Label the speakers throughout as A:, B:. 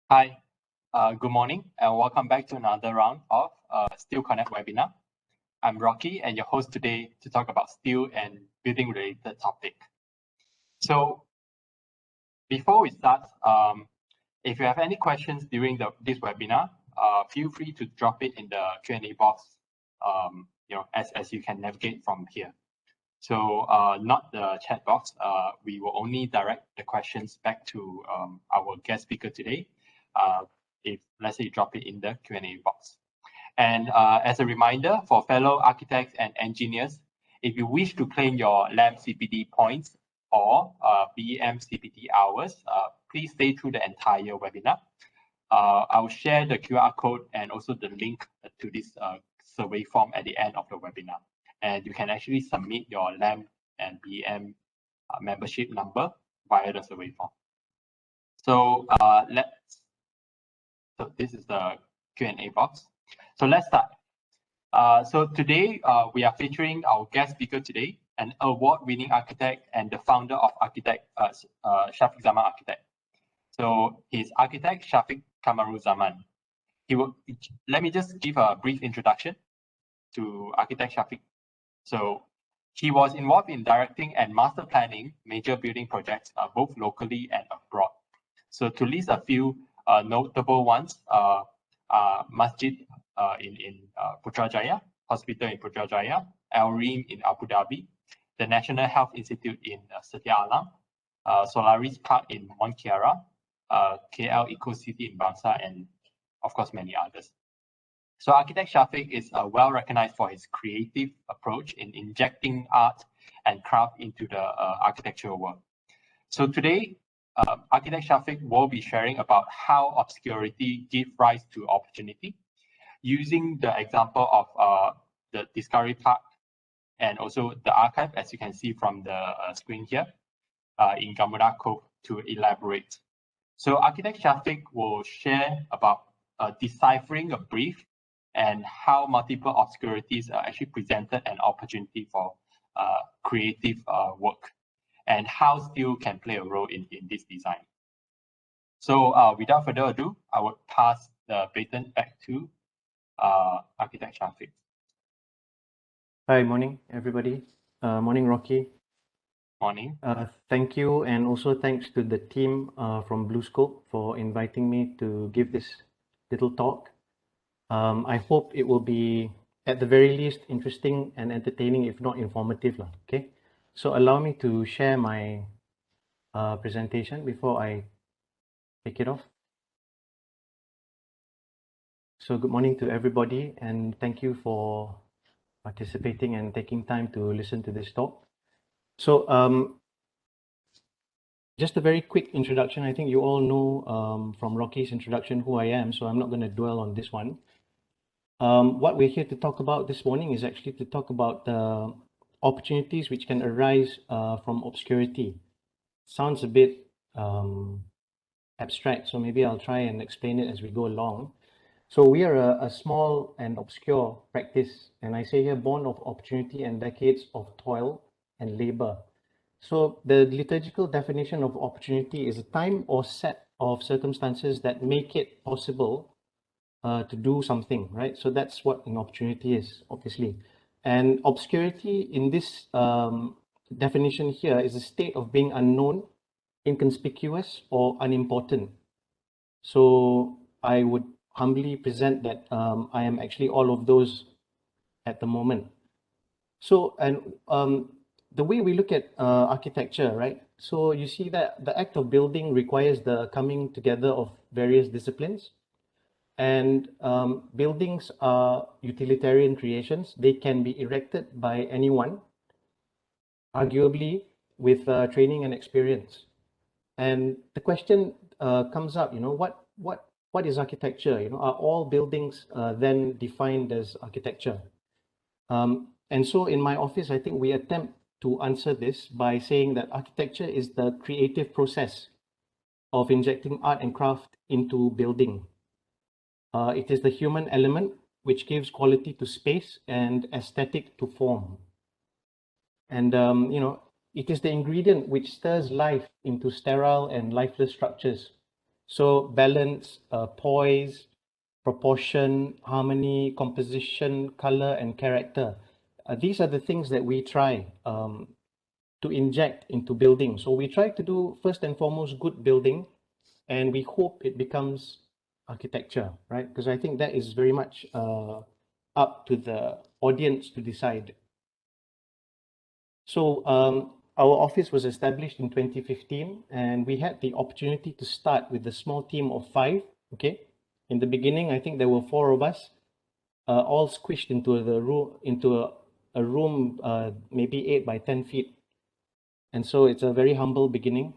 A: Hi, good morning, and welcome back to another round of Steel Connect webinar. I'm Rocky, and your host today to talk about steel and building related topic. So before we start, if you have any questions during this webinar, feel free to drop it in the Q&A box. As you can navigate from here. So not the chat box. We will only direct the questions back to our guest speaker today. If let's say you drop it in the Q&A box. And as a reminder for fellow architects and engineers, if you wish to claim your LAM CPD points or BEM CPD hours, please stay through the entire webinar. I'll share the QR code and also the link to this survey form at the end of the webinar. And you can actually submit your LAM and BEM membership number via the survey form. So so this is the Q&A box. So let's start. So today we are featuring our guest speaker today, an award-winning architect and the founder of Shafiq Zaman Architect. So he's architect Shafiq Kamaruzaman. Let me just give a brief introduction to architect Shafiq. So he was involved in directing and master planning major building projects both locally and abroad. So to list a few notable ones, Masjid in Putrajaya, Hospital in Putrajaya, Al Reem in Abu Dhabi, the National Health Institute in Setia Alam, Solaris Park in Mont Kiara, KL Eco City in Bangsa, and of course many others. So architect Shafiq is well recognized for his creative approach in injecting art and craft into the architectural world. So today, architect Shafiq will be sharing about how obscurity gives rise to opportunity, using the example of the Discovery Park and also the archive, as you can see from the screen here, in Gamuda Cove to elaborate. So architect Shafiq will share about deciphering a brief and how multiple obscurities actually presented an opportunity for creative work, and how steel can play a role in this design. So without further ado, I would pass the baton back to architect Shafiq.
B: Hi, morning, everybody. Morning, Rocky.
A: Morning.
B: Thank you, and also thanks to the team from BlueScope for inviting me to give this little talk. I hope it will be, at the very least, interesting and entertaining, if not informative. Okay, so allow me to share my presentation before I take it off. So good morning to everybody, and thank you for participating and taking time to listen to this talk. So just a very quick introduction. I think you all know from Rocky's introduction who I am, so I'm not going to dwell on this one. What we're here to talk about this morning is actually to talk about the opportunities which can arise from obscurity. Sounds a bit abstract, so maybe I'll try and explain it as we go along. So we are a small and obscure practice, and I say here born of opportunity and decades of toil and labor. So the liturgical definition of opportunity is a time or set of circumstances that make it possible to do something, right? So that's what an opportunity is, obviously. And obscurity in this definition here is a state of being unknown, inconspicuous, or unimportant. So I would humbly present that I am actually all of those at the moment. So, and the way we look at architecture, right? So you see that the act of building requires the coming together of various disciplines. And buildings are utilitarian creations. They can be erected by anyone, arguably with training and experience. And the question comes up, what is architecture? Are all buildings then defined as architecture? And so in my office, I think we attempt to answer this by saying that architecture is the creative process of injecting art and craft into building. It is the human element which gives quality to space and aesthetic to form. And, it is the ingredient which stirs life into sterile and lifeless structures. So balance, poise, proportion, harmony, composition, color, and character. These are the things that we try to inject into building. So we try to do, first and foremost, good building, and we hope it becomes architecture, right? Because I think that is very much up to the audience to decide. So our office was established in 2015, and we had the opportunity to start with a small team of 5, okay? In the beginning, I think there were 4 of us, all squished into the room, into a room maybe 8 by 10 feet. And so it's a very humble beginning.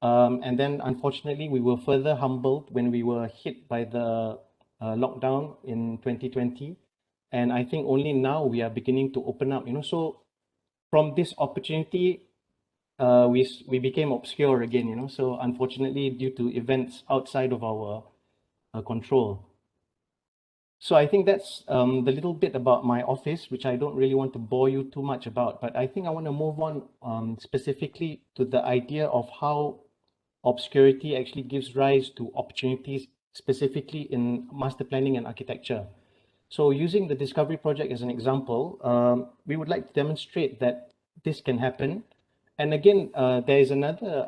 B: And then unfortunately, we were further humbled when we were hit by the lockdown in 2020. And I think only now we are beginning to open up, you know. So from this opportunity, we became obscure again, you know. So unfortunately, due to events outside of our control. So I think that's the little bit about my office, which I don't really want to bore you too much about. But I think I want to move on specifically to the idea of how obscurity actually gives rise to opportunities, specifically in master planning and architecture. So using the Discovery Project as an example, we would like to demonstrate that this can happen. And again, there is another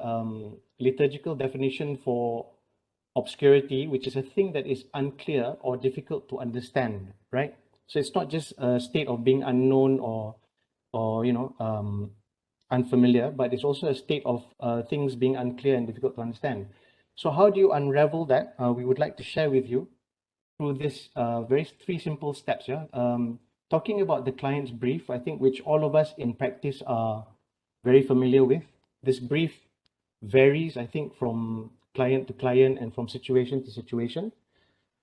B: liturgical definition for obscurity, which is a thing that is unclear or difficult to understand, right? So it's not just a state of being unknown or you know, unfamiliar, but it's also a state of things being unclear and difficult to understand. So how do you unravel that? We would like to share with you through this very 3 simple steps. Yeah, talking about the client's brief, I think, which all of us in practice are very familiar with. This brief varies, I think, from client to client and from situation to situation.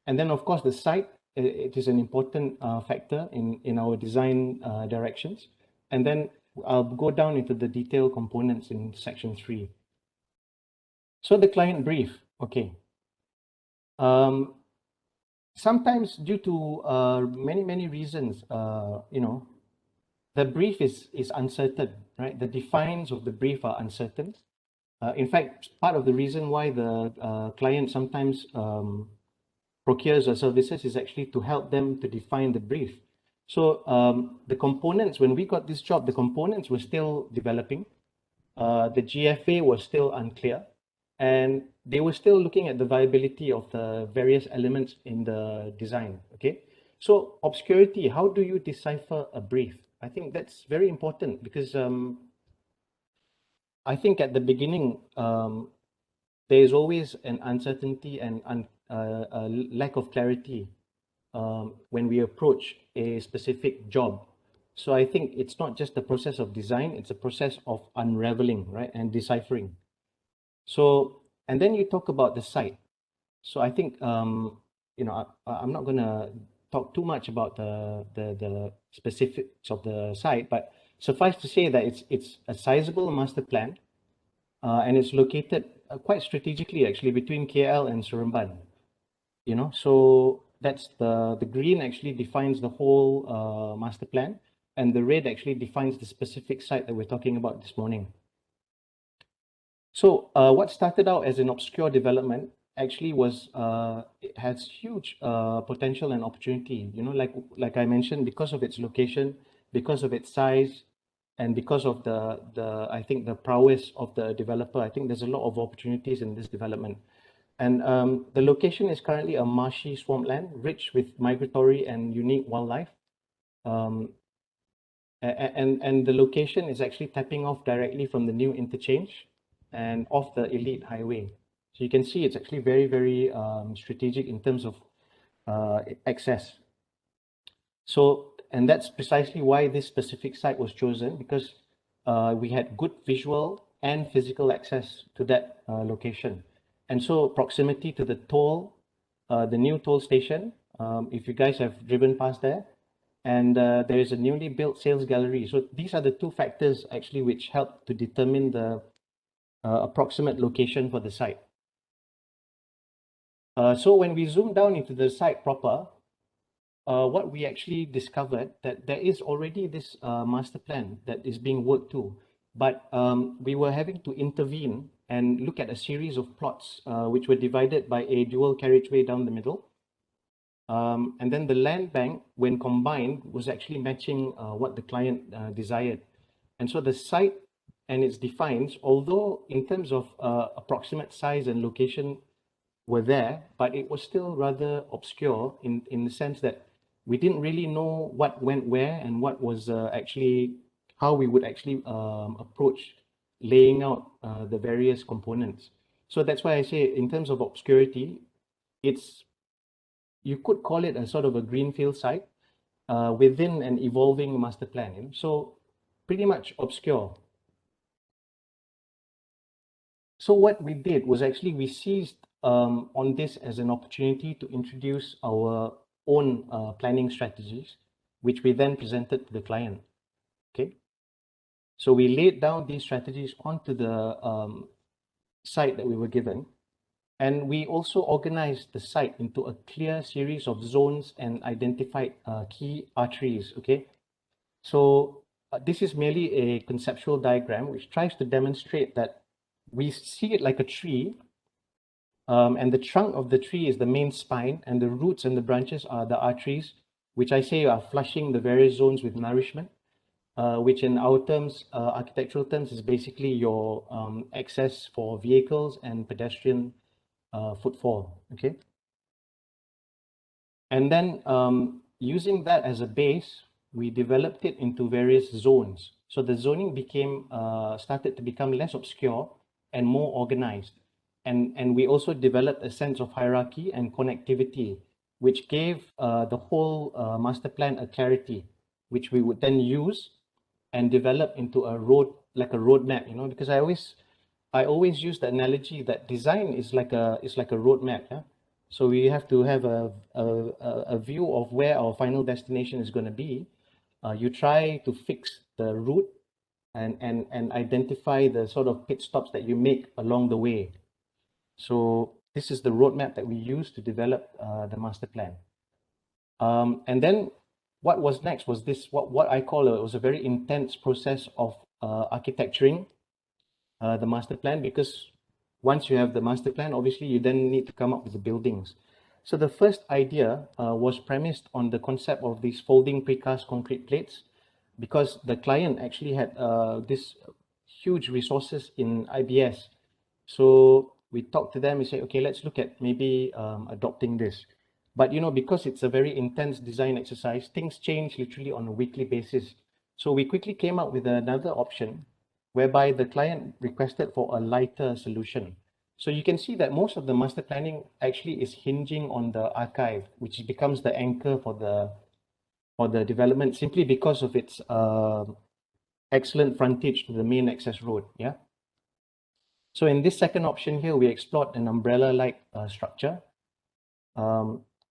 B: And then, of course, the site, it is an important factor in our design directions. And then I'll go down into the detailed components in section 3. So the client brief, okay. Sometimes due to many reasons, you know, the brief is uncertain, right? The defines of the brief are uncertain. In fact, part of the reason why the client sometimes procures our services is actually to help them to define the brief. So the components, when we got this job, the components were still developing. The GFA was still unclear, and they were still looking at the viability of the various elements in the design, okay? So obscurity, how do you decipher a brief? I think that's very important because I think at the beginning, there is always an uncertainty and a lack of clarity when we approach a specific job. So I think it's not just the process of design, it's a process of unraveling, right, and deciphering. So, and then you talk about the site. So I think, you know, I'm not going to talk too much about the specifics of the site, but suffice to say that it's a sizable master plan, and it's located quite strategically actually between KL and Seremban. You know, so that's the green actually defines the whole master plan, and the red actually defines the specific site that we're talking about this morning. So what started out as an obscure development actually was it has huge potential and opportunity. You know, like I mentioned, because of its location, because of its size, and because of the I think the prowess of the developer, I think there's a lot of opportunities in this development. And the location is currently a marshy swampland, rich with migratory and unique wildlife. And the location is actually tapping off directly from the new interchange and off the elite highway. So you can see it's actually very strategic in terms of access. So, and that's precisely why this specific site was chosen, because we had good visual and physical access to that location. And so proximity to the toll, the new toll station, if you guys have driven past there, and there is a newly built sales gallery. So these are the 2 factors actually which help to determine the approximate location for the site. So when we zoom down into the site proper, what we actually discovered that there is already this master plan that is being worked to. but we were having to intervene and look at a series of plots which were divided by a dual carriageway down the middle. And then the land bank, when combined, was actually matching what the client desired. And so the site and its defines, although in terms of approximate size and location were there, but it was still rather obscure in the sense that we didn't really know what went where and what was actually how we would actually approach laying out the various components. So that's why I say in terms of obscurity, it's, you could call it a sort of a greenfield site within an evolving master plan. You know? So pretty much obscure. So what we did was actually we seized on this as an opportunity to introduce our own planning strategies, which we then presented to the client. Okay. So we laid down these strategies onto the site that we were given. And we also organized the site into a clear series of zones and identified key arteries, okay? So this is merely a conceptual diagram which tries to demonstrate that we see it like a tree, and the trunk of the tree is the main spine, and the roots and the branches are the arteries, which I say are flushing the various zones with nourishment, which in our terms, architectural terms, is basically your access for vehicles and pedestrian footfall, okay? And then using that as a base, we developed it into various zones. So the zoning became, started to become less obscure and more organized. And we also developed a sense of hierarchy and connectivity, which gave the whole master plan a clarity, which we would then use and develop into a road, like a roadmap, you know, because I always use the analogy that design is like a roadmap. Yeah? So we have to have a view of where our final destination is going to be. You try to fix the route and identify the sort of pit stops that you make along the way. So this is the roadmap that we use to develop the master plan. And then what was next was this, what I call it was a very intense process of architecturing the master plan, because once you have the master plan, obviously you then need to come up with the buildings. So the first idea was premised on the concept of these folding precast concrete plates, because the client actually had this huge resources in IBS. So we talked to them, we say, okay, let's look at maybe adopting this. But you know, because it's a very intense design exercise, things change literally on a weekly basis. So we quickly came up with another option whereby the client requested for a lighter solution. So you can see that most of the master planning actually is hinging on the archive, which becomes the anchor for the development, simply because of its excellent frontage to the main access road. Yeah. So in this second option here, we explored an umbrella-like structure.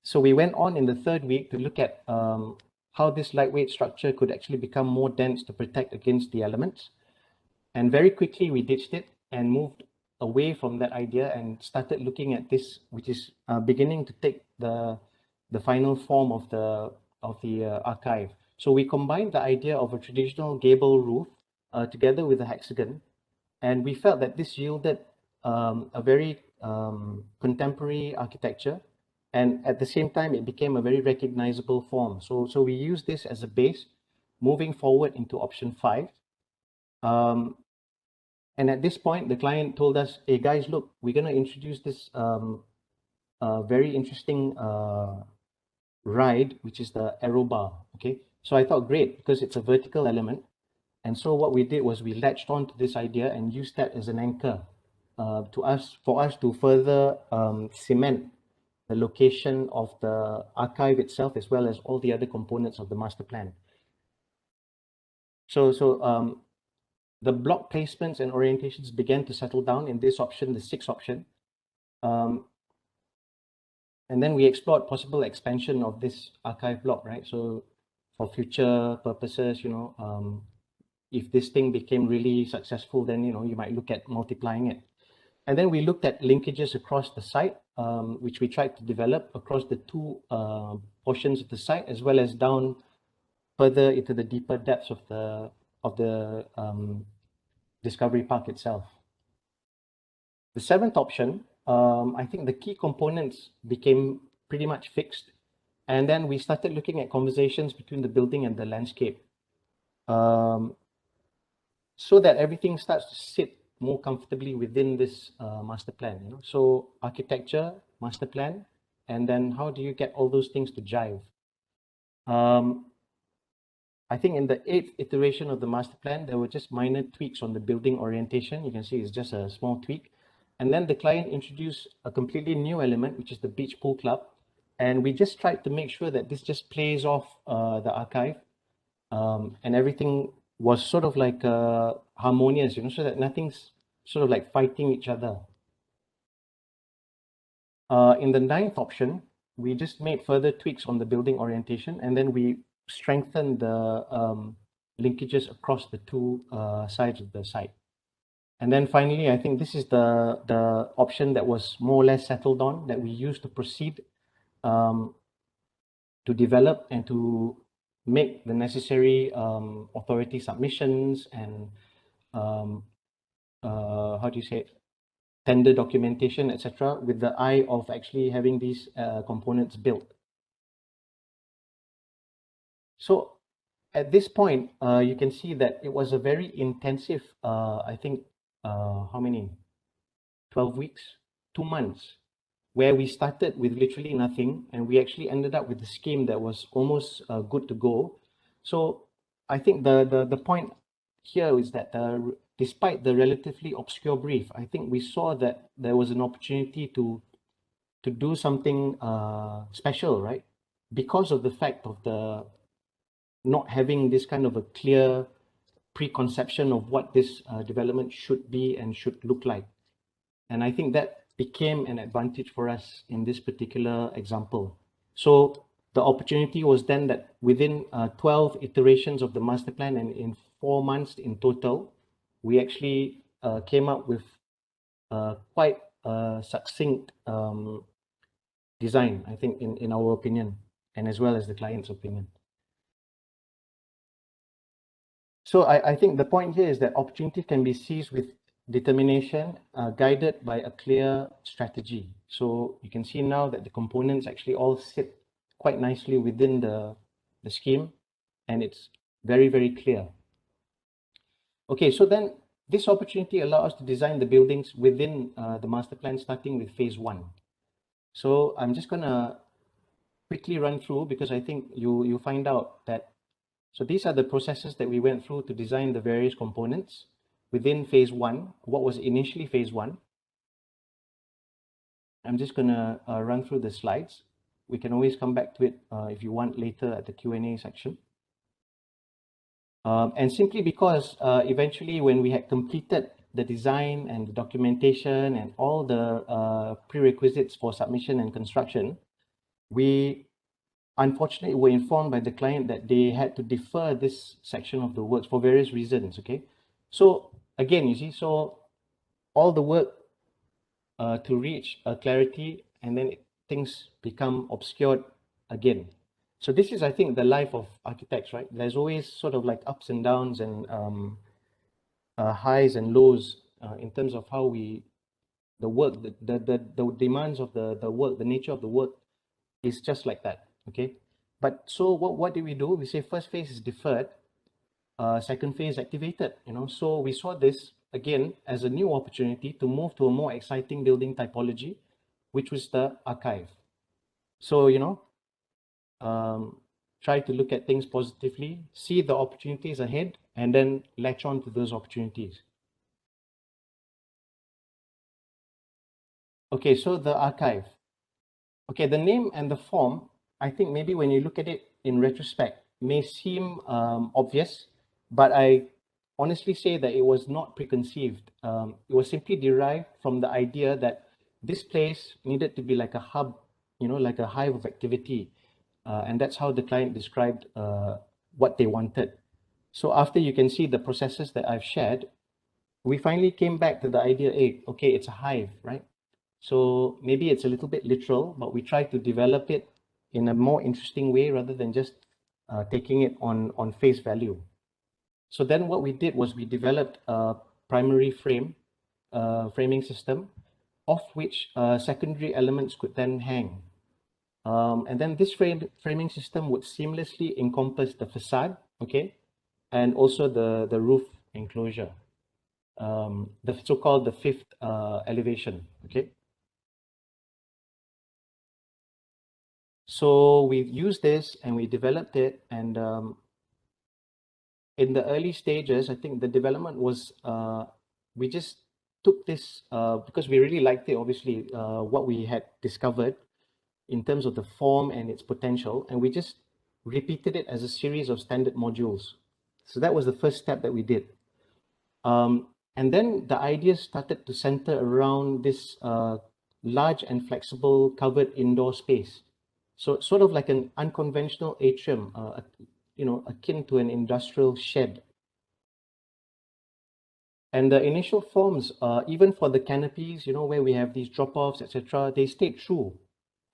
B: So we went on in the third week to look at how this lightweight structure could actually become more dense to protect against the elements. And very quickly we ditched it and moved away from that idea and started looking at this, which is beginning to take the final form of the archive. So we combined the idea of a traditional gable roof together with a hexagon, and we felt that this yielded a very contemporary architecture, and at the same time it became a very recognizable form. So we use this as a base moving forward into option 5. And at this point, the client told us, hey guys, look, we're going to introduce this very interesting ride, which is the aero bar. Okay. So I thought, great, because it's a vertical element. And so what we did was we latched on to this idea and used that as an anchor for us to further cement the location of the archive itself, as well as all the other components of the master plan. So the block placements and orientations began to settle down in this option, the 6th option. And then we explored possible expansion of this archive block, right? So for future purposes, you know, if this thing became really successful, then, you know, you might look at multiplying it. And then we looked at linkages across the site, which we tried to develop across the two portions of the site, as well as down further into the deeper depths of the Discovery Park itself. The seventh option, I think the key components became pretty much fixed. And then we started looking at conversations between the building and the landscape, so that everything starts to sit more comfortably within this master plan. So architecture, master plan, and then how do you get all those things to jive? I think in the 8th iteration of the master plan, there were just minor tweaks on the building orientation. You can see it's just a small tweak. And then the client introduced a completely new element, which is the beach pool club. And we just tried to make sure that this just plays off the archive, and everything was sort of like harmonious, so that nothing's sort of like fighting each other. In the 9th option, we just made further tweaks on the building orientation, and then we strengthened the linkages across the two sides of the site. And then finally, I think this is the option that was more or less settled on, that we used to proceed to develop and to make the necessary authority submissions and how do you say it, tender documentation, etc., with the eye of actually having these components built. So at this point, you can see that it was a very intensive, I think, how many? 12 weeks, 2 months, where we started with literally nothing, and we actually ended up with a scheme that was almost good to go. So I think the point here is that despite the relatively obscure brief, I think we saw that there was an opportunity to do something special, right? Because of the fact of the not having this kind of a clear preconception of what this development should be and should look like. And I think that became an advantage for us in this particular example. So the opportunity was then that within 12 iterations of the master plan and in 4 months in total, we actually came up with quite a succinct design, I think, in our opinion, and as well as the client's opinion. So I think the point here is that opportunity can be seized with determination, guided by a clear strategy. So you can see now that the components actually all sit quite nicely within the scheme, and it's very, very clear. Okay, so then this opportunity allows us to design the buildings within the master plan, starting with phase 1. So I'm just going to quickly run through, because I think you find out that, so these are the processes that we went through to design the various components within phase 1, what was initially phase 1. I'm just going to run through the slides. We can always come back to it if you want later at the Q&A section. And simply because eventually when we had completed the design and the documentation and all the prerequisites for submission and construction, we unfortunately were informed by the client that they had to defer this section of the works for various reasons, okay? So again, you see, so all the work to reach clarity, and then things become obscured again. So this is, I think, the life of architects, right? There's always sort of like ups and downs and highs and lows in terms of how the work, the demands of the work, the nature of the work is just like that, okay? But so what do? We say first phase is deferred, second phase activated, So we saw this again as a new opportunity to move to a more exciting building typology, which was the archive. So, try to look at things positively, see the opportunities ahead, and then latch on to those opportunities. Okay, so the archive. Okay, the name and the form, I think maybe when you look at it in retrospect, may seem obvious, but I honestly say that it was not preconceived. It was simply derived from the idea that this place needed to be like a hub, like a hive of activity. And that's how the client described what they wanted. So after you can see the processes that I've shared, we finally came back to the idea, okay, it's a hive, right? So maybe it's a little bit literal, but we try to develop it in a more interesting way rather than just taking it on face value. So then what we did was we developed primary framing system, off which secondary elements could then hang. And then this framing system would seamlessly encompass the facade, okay, and also the roof enclosure, the so-called the fifth elevation, okay. So we used this and we developed it, and in the early stages, I think the development was, we just took this, because we really liked it, obviously, what we had discovered in terms of the form and its potential, and we just repeated it as a series of standard modules. So that was the first step that we did. And then the ideas started to center around this large and flexible covered indoor space. So sort of like an unconventional atrium, you know, akin to an industrial shed. And the initial forms, even for the canopies, you know, where we have these drop-offs, etc., they stayed true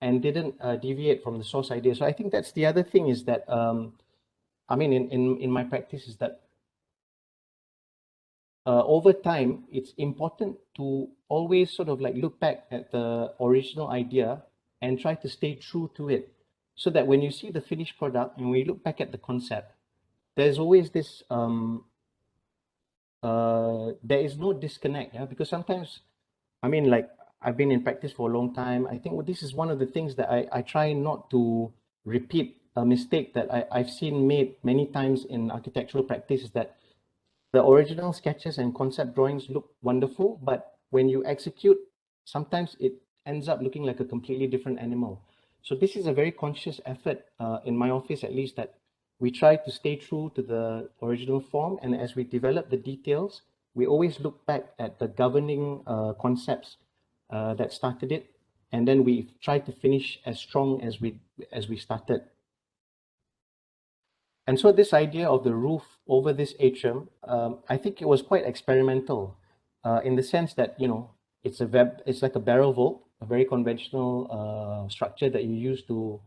B: and didn't deviate from the source idea. So I think that's the other thing, is that, I mean, in my practice, is that over time, it's important to always sort of like look back at the original idea and try to stay true to it, so that when you see the finished product and we look back at the concept, there's always this, there is no disconnect, yeah? Because sometimes, I mean, like, I've been in practice for a long time. I think this is one of the things that I try not to repeat, a mistake that I've seen made many times in architectural practice, is that the original sketches and concept drawings look wonderful, but when you execute, sometimes it ends up looking like a completely different animal. So this is a very conscious effort, in my office at least, that we try to stay true to the original form, and as we develop the details, we always look back at the governing concepts that started it, and then we try to finish as strong as we started. And so this idea of the roof over this atrium, I think it was quite experimental, in the sense that, you know, it's like a barrel vault, a very conventional structure that you use to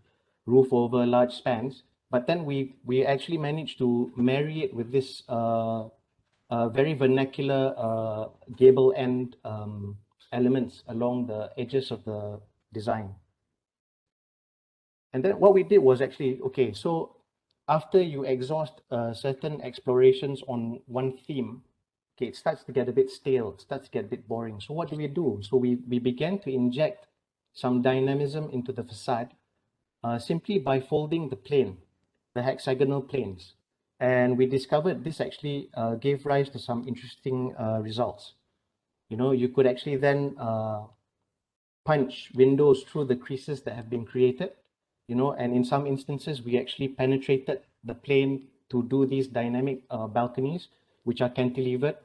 B: roof over large spans. But then we actually managed to marry it with this very vernacular gable end elements along the edges of the design. And then what we did was actually, okay, so after you exhaust certain explorations on one theme, okay, it starts to get a bit stale, it starts to get a bit boring. So what do? So we began to inject some dynamism into the facade, simply by folding the plane, the hexagonal planes. And we discovered this actually gave rise to some interesting results. You know, you could actually then punch windows through the creases that have been created, you know, and in some instances, we actually penetrated the plane to do these dynamic balconies, which are cantilevered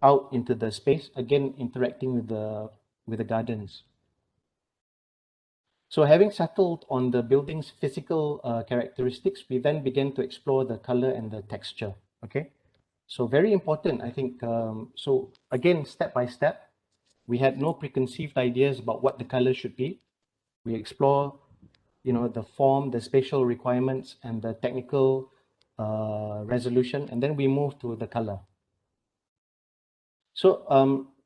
B: out into the space, again, interacting with the gardens. So having settled on the building's physical characteristics, we then began to explore the color and the texture, okay? So very important, I think. So again, step by step, we had no preconceived ideas about what the color should be. We explore, you know, the form, the spatial requirements, and the technical resolution, and then we move to the color. So,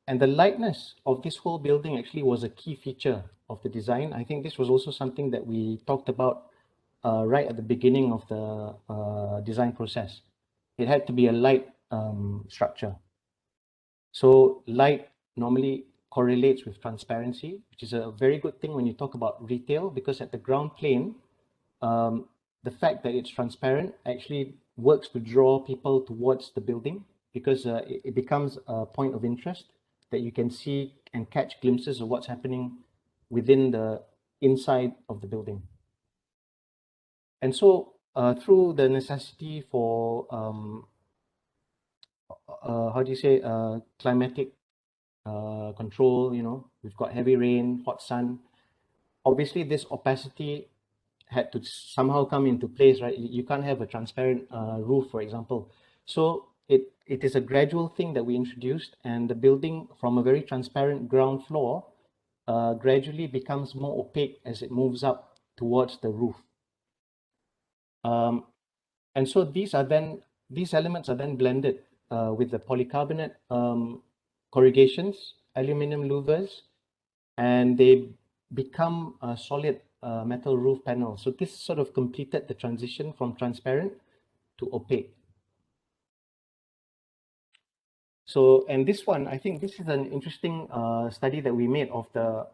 B: and the lightness of this whole building actually was a key feature of the design. I think this was also something that we talked about right at the beginning of the design process. It had to be a light structure. So light normally correlates with transparency, which is a very good thing when you talk about retail, because at the ground plane, the fact that it's transparent actually works to draw people towards the building, because it becomes a point of interest that you can see and catch glimpses of what's happening within the inside of the building. And so through the necessity for, how do you say, climatic control, you know, we've got heavy rain, hot sun. Obviously, this opacity had to somehow come into place, right? You can't have a transparent roof, for example. So it is a gradual thing that we introduced, and the building from a very transparent ground floor gradually becomes more opaque as it moves up towards the roof. And so these elements are then blended with the polycarbonate corrugations, aluminum louvers, and they become a solid metal roof panel. So this sort of completed the transition from transparent to opaque. So, and this one, I think this is an interesting study that we made of the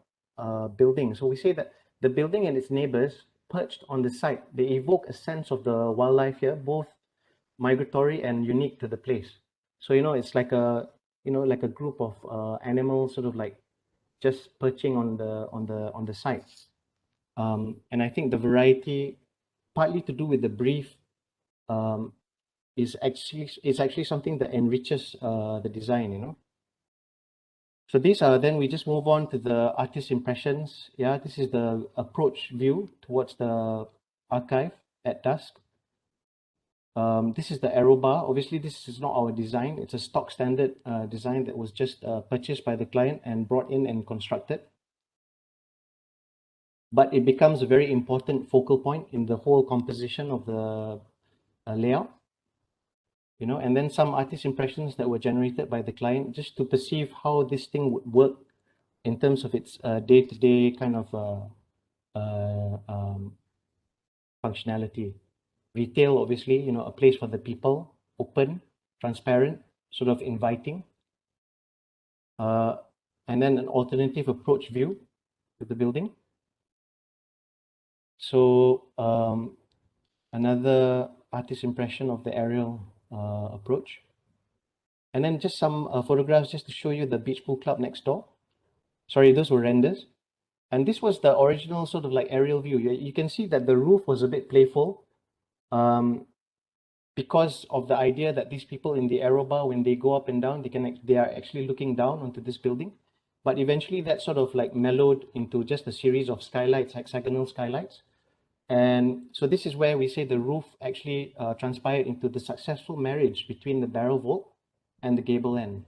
B: building. So we say that the building and its neighbors perched on the site, they evoke a sense of the wildlife here, both migratory and unique to the place. So, it's like like a group of animals sort of like just perching on the sites. And I think the variety, partly to do with the brief, is actually something that enriches the design. So these are, then we just move on to the artist impressions. Yeah, this is the approach view towards the archive at dusk. This is the arrow bar. Obviously, this is not our design. It's a stock standard design that was just purchased by the client and brought in and constructed. But it becomes a very important focal point in the whole composition of the layout. And then some artist impressions that were generated by the client just to perceive how this thing would work in terms of its day-to-day kind of functionality. Retail, obviously, a place for the people, open, transparent, sort of inviting. And then an alternative approach view to the building. So another artist impression of the aerial approach. And then just some photographs just to show you the beach pool club next door. Sorry, those were renders. And this was the original sort of like aerial view. You can see that the roof was a bit playful because of the idea that these people in the aero bar, when they go up and down, they are actually looking down onto this building. But eventually that sort of like mellowed into just a series of skylights, hexagonal skylights. And so this is where we say the roof actually transpired into the successful marriage between the barrel vault and the gable end.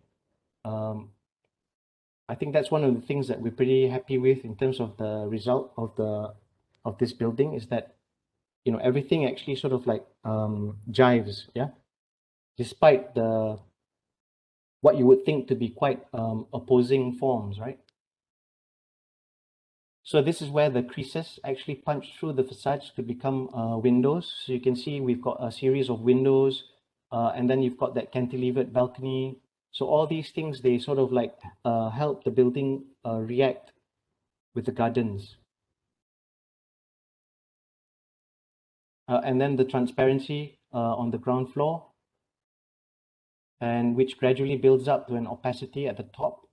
B: I think that's one of the things that we're pretty happy with in terms of the result of this building, is that everything actually sort of like jives, yeah, despite what you would think to be quite opposing forms, right? So this is where the creases actually punch through the facades to become windows. So you can see we've got a series of windows, and then you've got that cantilevered balcony. So all these things, they sort of like help the building react with the gardens. And then the transparency on the ground floor, and which gradually builds up to an opacity at the top.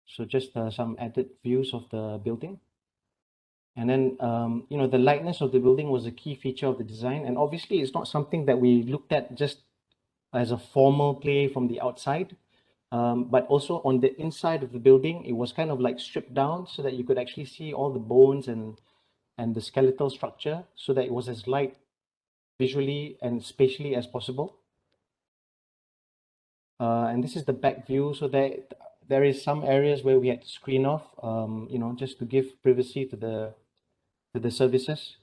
B: So just some added views of the building. And then, the lightness of the building was a key feature of the design. And obviously, it's not something that we looked at just as a formal play from the outside, but also on the inside of the building, it was kind of like stripped down so that you could actually see all the bones and the skeletal structure, so that it was as light visually and spatially as possible. And this is the back view. So there is some areas where we had to screen off, just to give privacy to the services.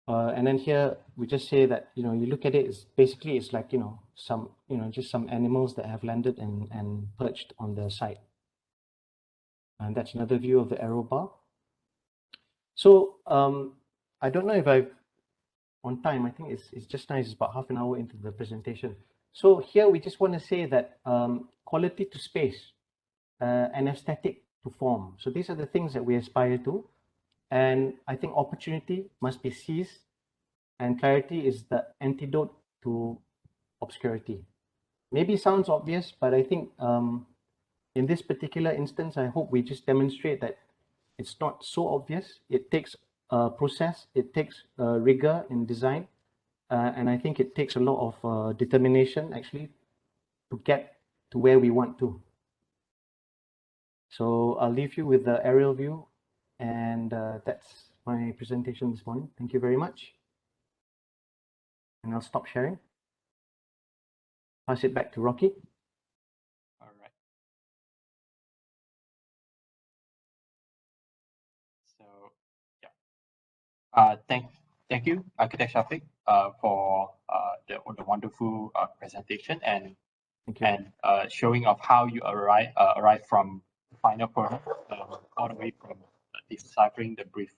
B: And then here we just say that, you look at it, it's like, some, just some animals that have landed and perched on the site. And that's another view of the arrow bar. So I don't know if I've on time. I think it's just nice. It's about half an hour into the presentation. So here we just want to say that quality to space and aesthetic to form. So these are the things that we aspire to. And I think opportunity must be seized, and clarity is the antidote to obscurity. Maybe sounds obvious, but I think in this particular instance, I hope we just demonstrate that it's not so obvious. It takes a process, it takes rigor in design, and I think it takes a lot of determination actually to get to where we want to. So I'll leave you with the aerial view, and that's my presentation this morning. Thank you very much. And I'll stop sharing. Pass it back to Rocky.
A: All right. So, yeah. Thank you, Architect Shafiq, for the wonderful presentation and showing of how you arrive from the final product all the way from deciphering the brief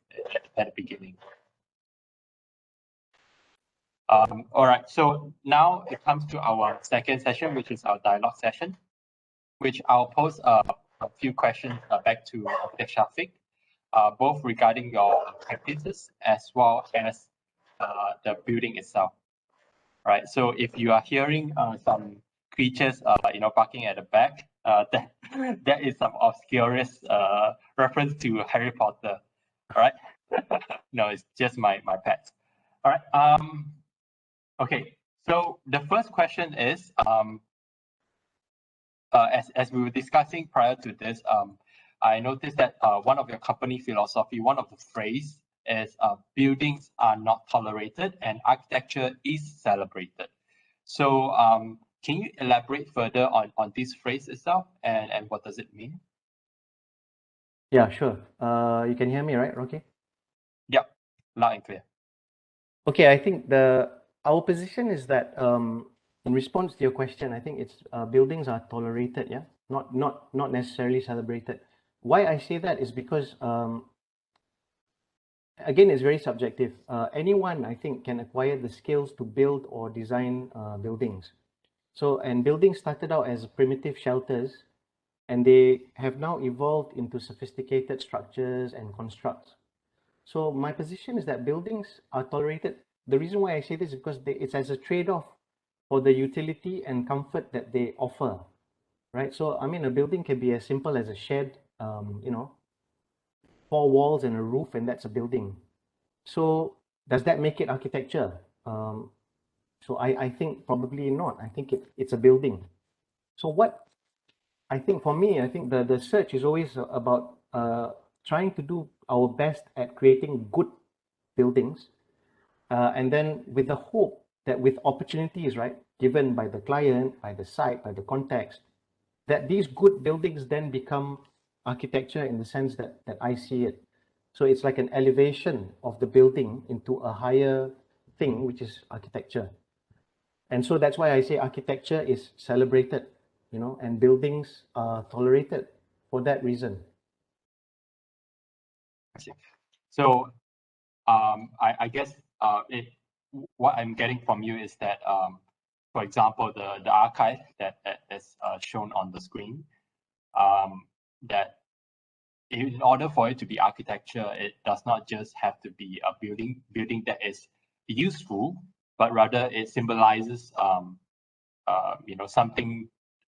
A: at the beginning. All right, so now it comes to our second session, which is our dialogue session, which I'll pose a few questions back to Architect Shafiq, both regarding your practices as well as the building itself. Right. So if you are hearing some creatures, barking at the back, that is some obscure reference to Harry Potter. All right. No, it's just my pet. All right. Okay. So the first question is, as we were discussing prior to this, I noticed that one of your company philosophy, one of the phrase is buildings are not tolerated and architecture is celebrated. So can you elaborate further on this phrase itself and what does it mean?
B: Yeah, sure. You can hear me, right, Rocky?
A: Yep, loud and clear.
B: Okay, I think our position is that in response to your question, I think it's buildings are tolerated, yeah, not necessarily celebrated. Why I say that is because again, it's very subjective. Anyone, I think, can acquire the skills to build or design buildings. So, and buildings started out as primitive shelters, and they have now evolved into sophisticated structures and constructs. So my position is that buildings are tolerated. The reason why I say this is because it's as a trade-off for the utility and comfort that they offer, right? So, I mean, a building can be as simple as a shed, 4 walls and a roof, and that's a building. So does that make it architecture? So I think probably not. I think it's a building. So what I think for me, I think the search is always about trying to do our best at creating good buildings. And then with the hope that with opportunities, right, given by the client, by the site, by the context, that these good buildings then become architecture in the sense that I see it. So it's like an elevation of the building into a higher thing, which is architecture. And so that's why I say architecture is celebrated, and buildings are tolerated for that reason.
A: So I guess what I'm getting from you is that, for example, the archive that is shown on the screen, that in order for it to be architecture, it does not just have to be a building that is useful, but rather it symbolizes something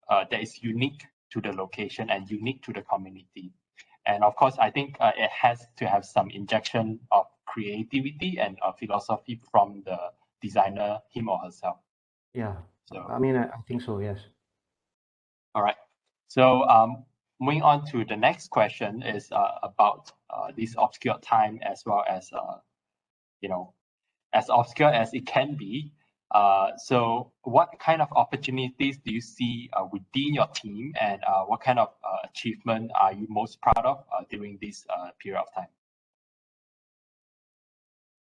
A: that is unique to the location and unique to the community. And of course, I think it has to have some injection of creativity and philosophy from the designer, him or herself.
B: Yeah. So I mean, I think so. Yes.
A: All right. So moving on to the next question is about this obscure time, as well as as obscure as it can be. So what kind of opportunities do you see within your team, and what kind of achievement are you most proud of during this period of time?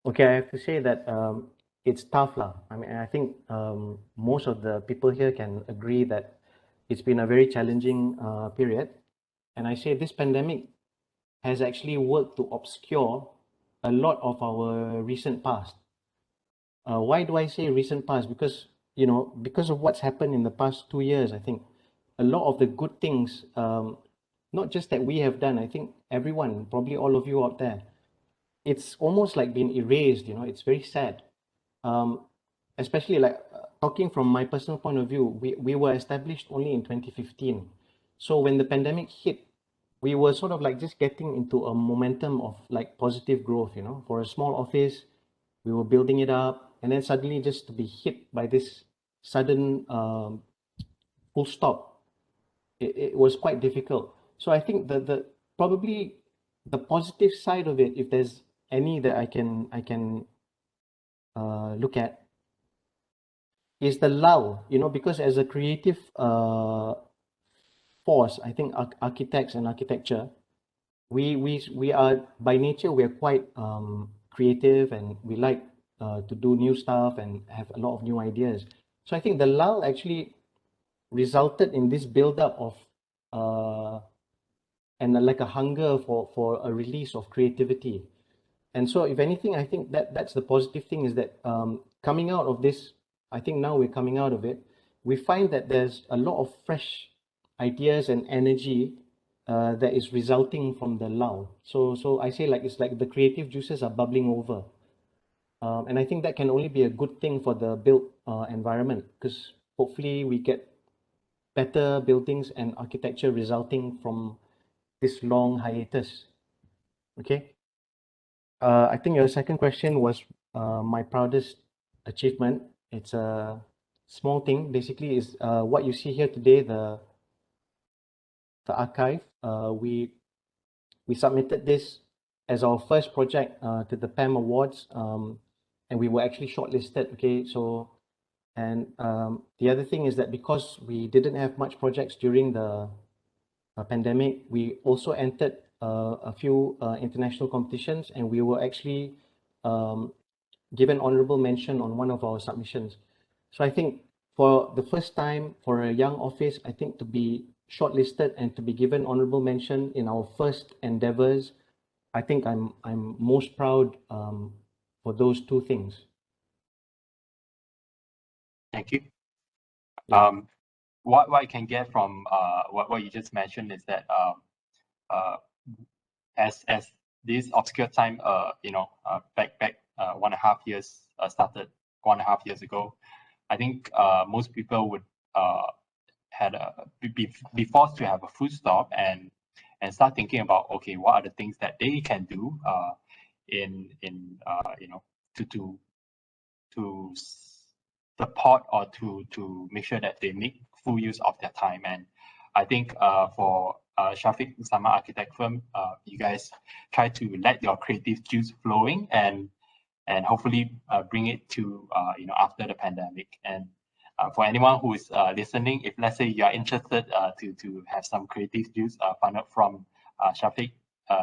B: Okay, I have to say that it's tough lah. I mean, I think most of the people here can agree that it's been a very challenging period. And I say this pandemic has actually worked to obscure a lot of our recent past. Why do I say recent past? Because, because of what's happened in the past 2 years, I think a lot of the good things, not just that we have done, I think everyone, probably all of you out there, it's almost like being erased, it's very sad. Especially like talking from my personal point of view, we were established only in 2015. So when the pandemic hit, we were sort of like just getting into a momentum of like positive growth, for a small office, we were building it up, and then suddenly just to be hit by this sudden full stop, it was quite difficult. So I think the probably the positive side of it, if there's any that I can look at, is the lull, because as a creative force, I think architects and architecture, we are by nature, we are quite creative and we like to do new stuff and have a lot of new ideas. So I think the lull actually resulted in this build-up of and like a hunger for a release of creativity. And so if anything, I think that's the positive thing, is that coming out of this, I think now we're coming out of it, we find that there's a lot of fresh ideas and energy that is resulting from the lull. So I say, like, it's like the creative juices are bubbling over. And I think that can only be a good thing for the built environment, because hopefully we get better buildings and architecture resulting from this long hiatus. Okay. I think your second question was my proudest achievement. It's a small thing. Basically, is what you see here today, the archive. We submitted this as our first project to the PAM Awards, and we were actually shortlisted. Okay, so and the other thing is that because we didn't have much projects during the pandemic, we also entered a few international competitions, and we were actually given honorable mention on one of our submissions. So I think for the first time for a young office, I think to be shortlisted and to be given honorable mention in our first endeavors, I think I'm most proud for those two things.
A: Thank you. What I can get from what you just mentioned is that as this obscure time back 1.5 years started 1.5 years ago, I think most people would be forced to have a full stop and start thinking about, okay, what are the things that they can do to support or to make sure that they make full use of their time. And I think for Shafiq Zaman Architect Firm, you guys try to let your creative juice flowing and hopefully bring it to after the pandemic. And for anyone who is listening, if let's say you are interested to have some creative juice funded from Shafiq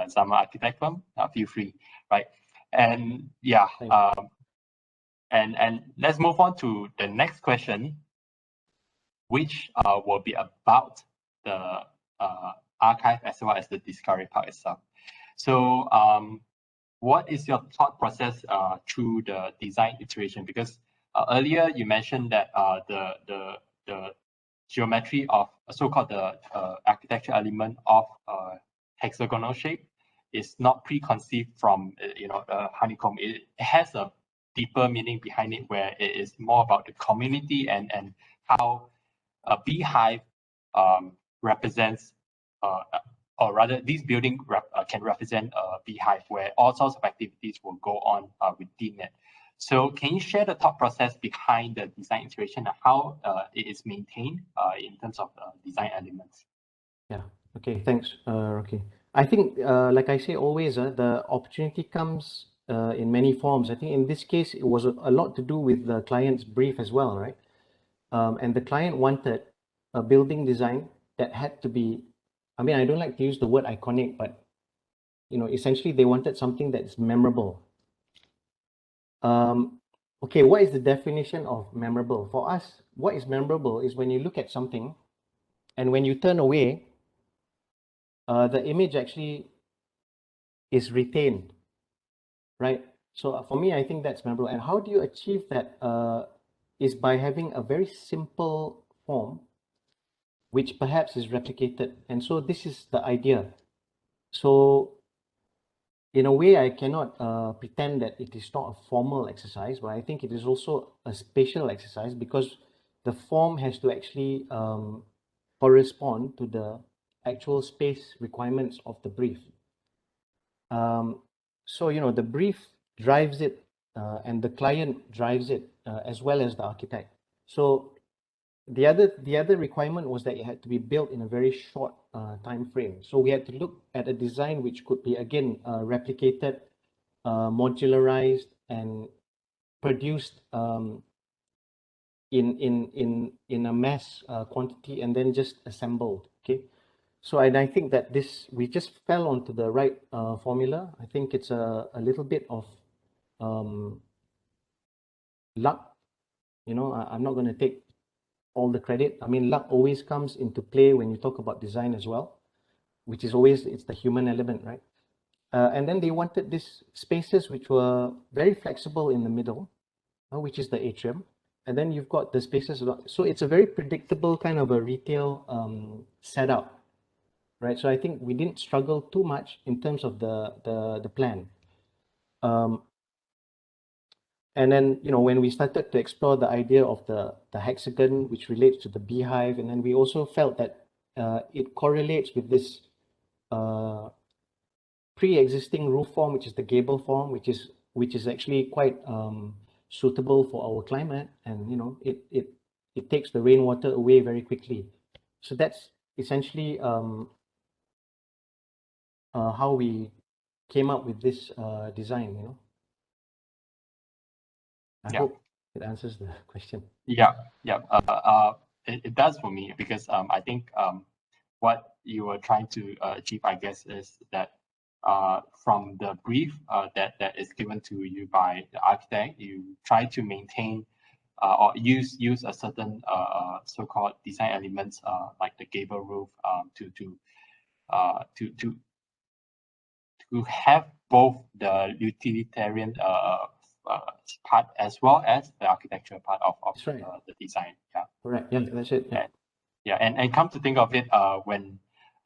A: Zaman Architect Firm, feel free, right? And yeah, and let's move on to the next question, which will be about the archive as well as the Discovery Park itself. So what is your thought process through the design iteration? Because earlier you mentioned that the geometry of so-called the architecture element of hexagonal shape is not preconceived from the honeycomb. It has a deeper meaning behind it, where it is more about the community and how a beehive represents or rather this building can represent a beehive where all sorts of activities will go on within it. So can you share the thought process behind the design iteration and how it is maintained in terms of design elements?
B: Yeah, okay, thanks, Rocky. I think, like I say always, the opportunity comes in many forms. I think in this case, it was a lot to do with the client's brief as well, right? And the client wanted a building design that had to be, I mean, I don't like to use the word iconic, but essentially they wanted something that's memorable. Okay, what is the definition of memorable? For us, what is memorable is when you look at something and when you turn away, the image actually is retained, right? So for me, I think that's memorable. And how do you achieve that? Is by having a very simple form, which perhaps is replicated. And so this is the idea. So in a way, I cannot pretend that it is not a formal exercise, but I think it is also a spatial exercise, because the form has to actually correspond to the actual space requirements of the brief. So the brief drives it and the client drives it as well as the architect. So the other requirement was that it had to be built in a very short time frame. So we had to look at a design which could be again replicated, modularized, and produced in a mass quantity and then just assembled. Okay, so and I think that we just fell onto the right formula. I think it's a little bit of luck. You know, I'm not going to take all the credit. I mean, luck always comes into play when you talk about design as well, which is always, it's the human element, right? And then they wanted these spaces which were very flexible in the middle, which is the atrium. And then you've got the spaces. So it's a very predictable kind of a retail setup, right? So I think we didn't struggle too much in terms of the plan. And then, you know, when we started to explore the idea of the hexagon, which relates to the beehive, and then we also felt that it correlates with this pre-existing roof form, which is the gable form, which is actually quite suitable for our climate, and you know, it takes the rainwater away very quickly. So that's essentially how we came up with this design. You know, I hope it answers the question.
A: Yeah. It does for me, because I think what you were trying to achieve, I guess, is that from the brief that is given to you by the architect, you try to maintain or use a certain so-called design elements like the gable roof to have both the utilitarian part as well as the architectural part of
B: right.
A: The design. Yeah.
B: Correct. Yeah, that's it. Yeah.
A: And come to think of it,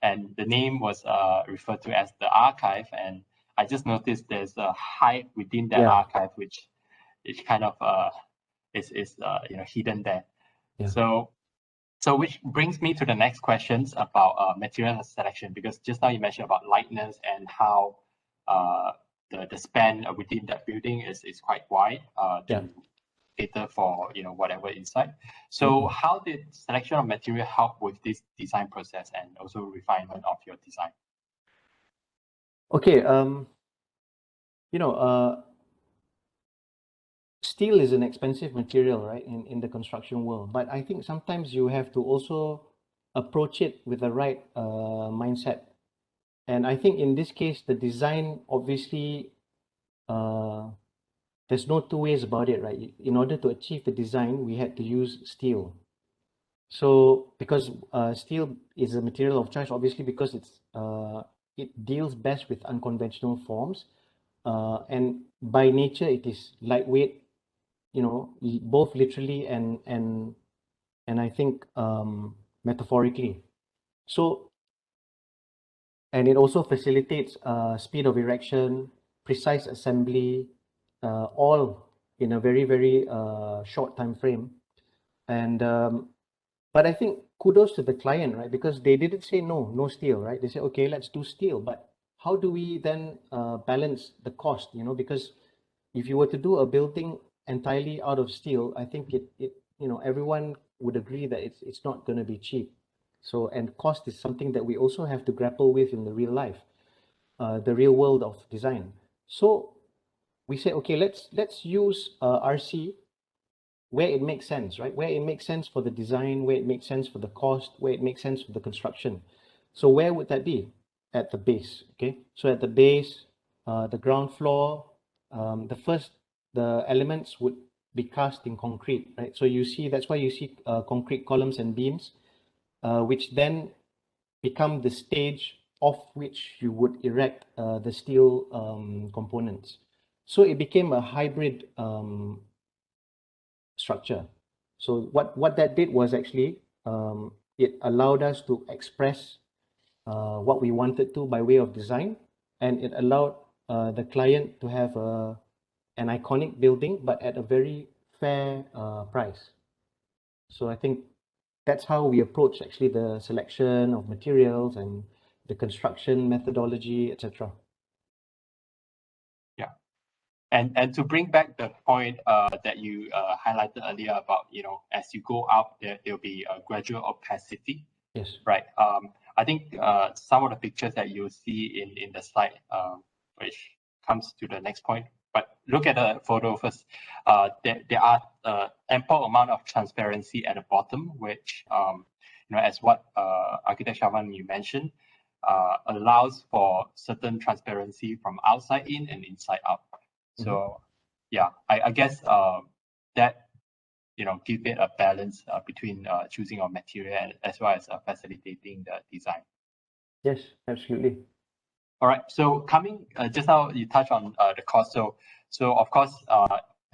A: and the name was referred to as the archive, and I just noticed there's a height within that archive which is kind of is you know, hidden there.
B: Yeah.
A: So which brings me to the next questions about material selection, because just now you mentioned about lightness and how the span within that building is quite wide to cater for, you know, whatever inside. So how did selection of material help with this design process and also refinement of your design?
B: Okay, you know, steel is an expensive material, right, in the construction world. But I think sometimes you have to also approach it with the right mindset. And I think in this case, the design, obviously, there's no two ways about it, right? In order to achieve the design, we had to use steel. So because steel is a material of choice, obviously, because it deals best with unconventional forms, and by nature it is lightweight, you know, both literally and I think metaphorically. So, and it also facilitates speed of erection, precise assembly, all in a very short time frame. And but I think kudos to the client, right? Because they didn't say no steel, right? They said, okay, let's do steel. But how do we then balance the cost, you know? Because if you were to do a building entirely out of steel, I think it you know, everyone would agree that it's not going to be cheap. So, and cost is something that we also have to grapple with in the real life, the real world of design. So we said, okay, let's use RC where it makes sense, right? Where it makes sense for the design, where it makes sense for the cost, where it makes sense for the construction. So where would that be? At the base, okay? So at the base, the ground floor, the elements would be cast in concrete, right? So you see, that's why you see concrete columns and beams, which then become the stage of which you would erect the steel components. So it became a hybrid structure. So what that did was actually it allowed us to express what we wanted to by way of design, and it allowed the client to have an iconic building, but at a very fair price. So I think that's how we approach actually the selection of materials and the construction methodology, etc.
A: Yeah. And to bring back the point that you highlighted earlier about, you know, as you go up, there'll be a gradual opacity.
B: Yes.
A: Right. I think some of the pictures that you'll see in the slide, which comes to the next point. But look at the photo first. There are ample amount of transparency at the bottom, which you know, as what Architect Shavan you mentioned, allows for certain transparency from outside in and inside out. So yeah, I guess that give it a balance between choosing our material and as well as facilitating the design.
B: Yes, absolutely.
A: All right. So coming just now you touched on the cost. So of course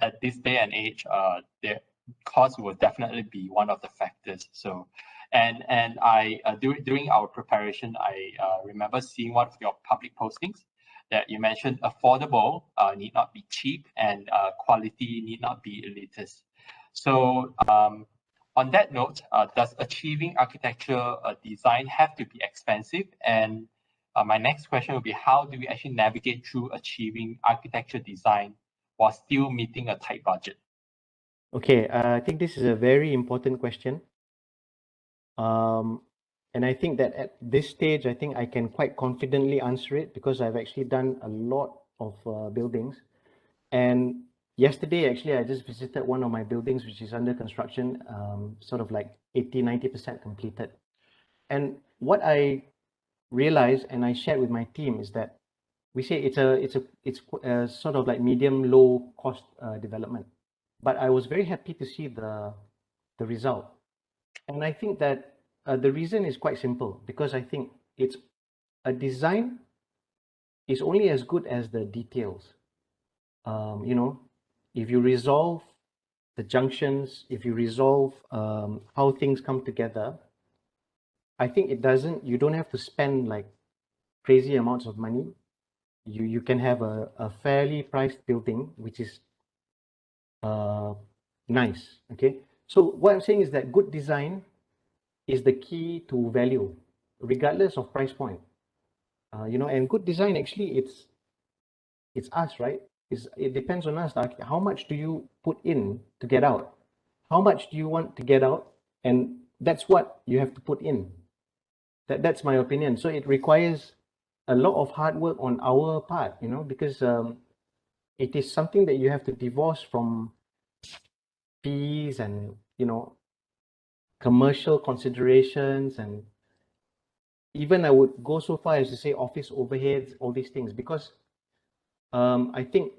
A: at this day and age the cost will definitely be one of the factors. So and I during our preparation I remember seeing one of your public postings that you mentioned affordable need not be cheap and quality need not be elitist. So on that note, does achieving architecture design have to be expensive? And my next question would be, how do we actually navigate through achieving architecture design while still meeting a tight budget?
B: Okay, I think this is a very important question. And I think that at this stage, I think I can quite confidently answer it because I've actually done a lot of buildings. And yesterday, actually, I just visited one of my buildings, which is under construction, sort of like 80-90% completed. And what I realized and I shared with my team is that we say it's a sort of like medium low cost development. But I was very happy to see the result. And I think that the reason is quite simple because I think it's a design is only as good as the details. You know, if you resolve the junctions, if you resolve how things come together, I think you don't have to spend like crazy amounts of money. You can have a fairly priced building, which is nice. Okay. So what I'm saying is that good design is the key to value, regardless of price point. You know, and good design actually it's us, right? It depends on us. Like how much do you put in to get out? How much do you want to get out? And that's what you have to put in. That's my opinion. So it requires a lot of hard work on our part, you know, because it is something that you have to divorce from fees and commercial considerations, and even I would go so far as to say office overheads, all these things, because I think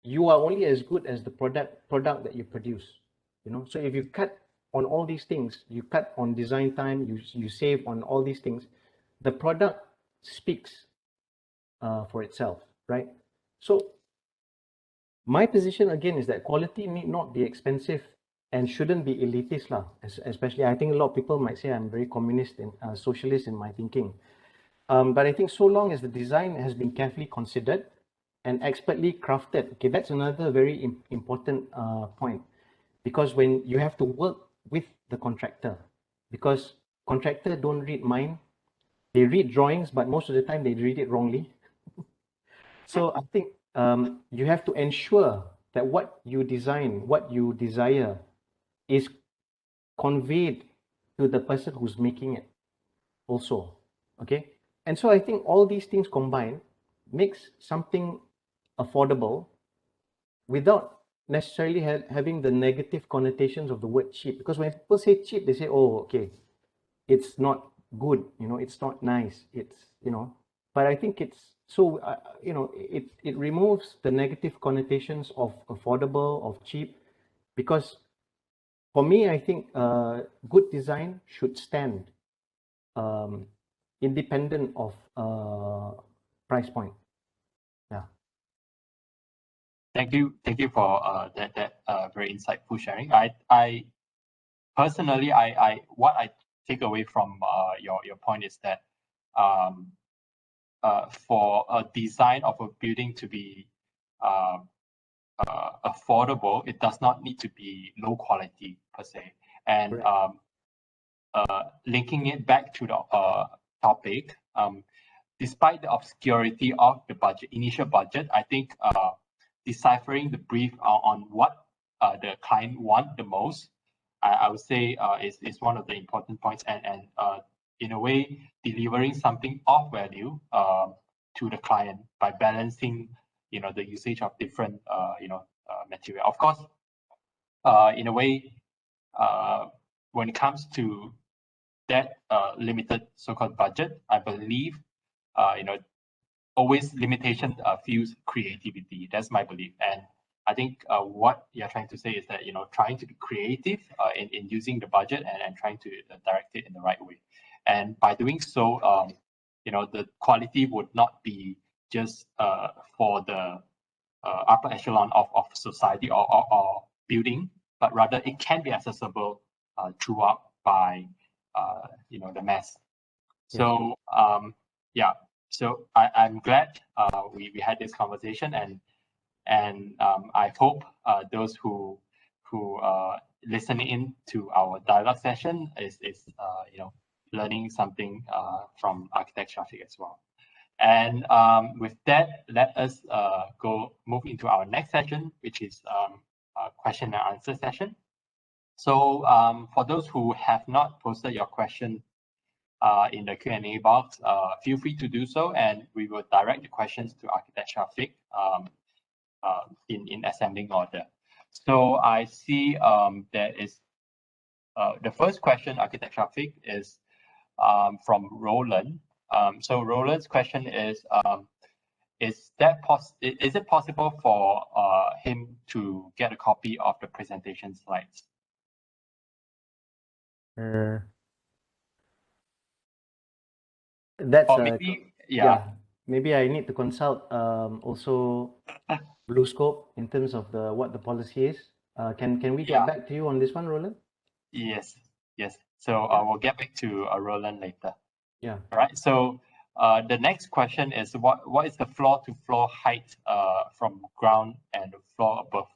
B: you are only as good as the product that you produce. You know, so if you cut on all these things, you cut on design time, you save on all these things, the product speaks for itself, right? So my position again is that quality need not be expensive and shouldn't be elitist lah. Especially, I think a lot of people might say I'm very communist and socialist in my thinking. But I think so long as the design has been carefully considered and expertly crafted, okay, that's another very important point. Because when you have to work with the contractor, because contractor don't read mind, they read drawings, but most of the time they read it wrongly. So I think you have to ensure that what you design, what you desire, is conveyed to the person who's making it also. Okay. And so I think all these things combined makes something affordable without necessarily having the negative connotations of the word cheap. Because when people say cheap, they say, oh, okay, it's not good, you know, it's not nice, it's, you know, but I think it's so, you know, it removes the negative connotations of affordable, of cheap, because for me, I think good design should stand independent of price point. Yeah.
A: Thank you for that very insightful sharing. I personally I what I take away from your point is that um, for a design of a building to be affordable, it does not need to be low quality per se. And linking it back to the topic, despite the obscurity of the initial budget, I think deciphering the brief on what the client want the most, I would say is one of the important points, and in a way delivering something of value to the client by balancing the usage of different material. Of course, in a way, when it comes to that limited so-called budget, I believe you know always limitation fuels creativity. That's my belief. And I think what you're trying to say is that, trying to be creative in using the budget and trying to direct it in the right way. And by doing so, the quality would not be just for the upper echelon of society or building, but rather it can be accessible throughout by the mass. So yeah, so I'm glad we had this conversation, and I hope those who listening in to our dialogue session is learning something from Architect Shafiq as well. And with that, let us move into our next session, which is a question and answer session. So for those who have not posted your question in the Q&A box, feel free to do so, and we will direct the questions to Architect Shafiq in assembling order. So I see there is the first question, Architect Shafiq, is from Roland. So Roland's question is it possible for him to get a copy of the presentation slides?
B: That's
A: or maybe, yeah.
B: Maybe I need to consult also BlueScope in terms of what the policy is. Can we get back to you on this one, Roland?
A: Yes. So I will get back to Roland later.
B: Yeah.
A: All right. So the next question is what is the floor to floor height from ground and floor above?